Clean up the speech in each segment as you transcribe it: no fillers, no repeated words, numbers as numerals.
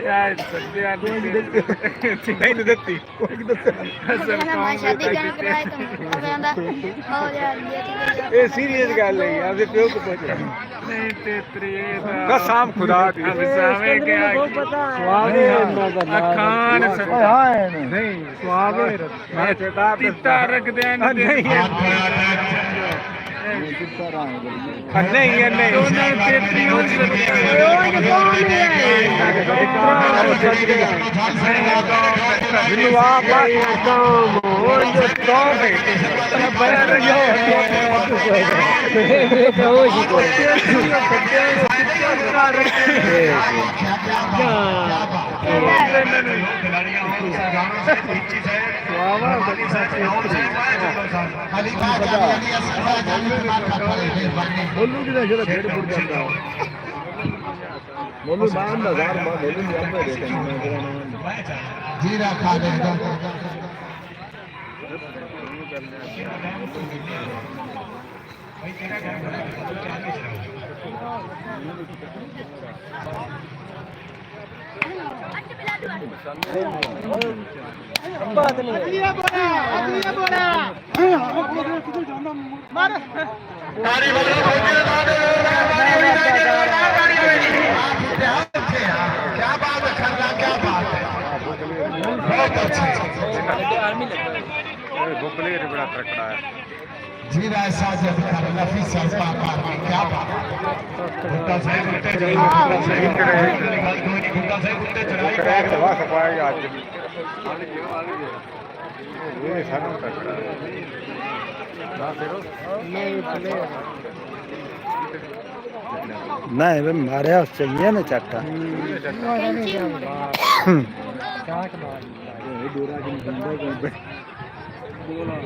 यार सद्या नहीं देती ये सीरियस गल है यार ते प्यो को पूछ नहीं तेतरी बस शाम खुदा दी अब सावे के स्वाद अखान हां नहीं स्वाद मैं तीता रख दे नहीं नहीं तेतरी बोलू कि जरा भेड़ फुट जाता बोलू बांध हजार बोलू नहीं अब देखेंगे जीरा खा लेगा बात नहीं बोला मार गाड़ी बदलो क्या बात है खन्ना क्या बात है बहुत अच्छे भोपले बड़ा तकड़ा है जीरा साजद कर नफीस सल्फा का क्या बात भुट्टा से उल्टे चढ़ाई भुट्टा से उल्टे चढ़ाई दवा खपाएगा आज ये सारा तकड़ा ना फेरो नहीं वे मारे चाहिए ना चट्टा चाट मार ये डोरा दिन बंदा कर बोला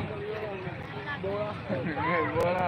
बोला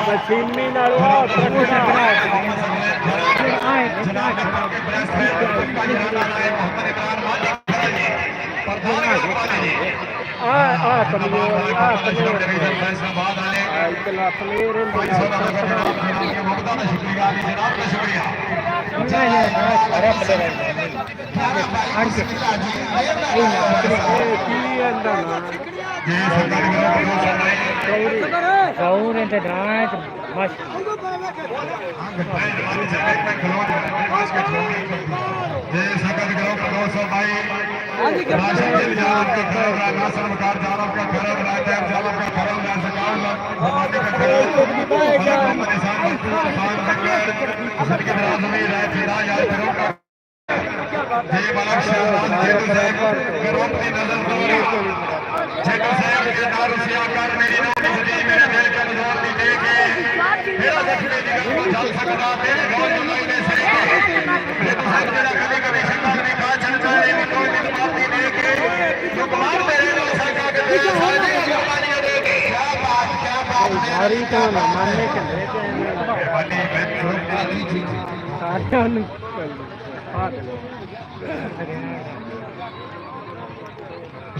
मशीनी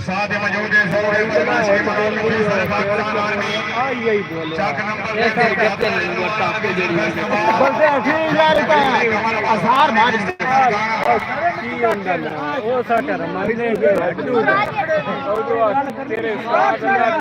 साथ मौजूद है चक नंबर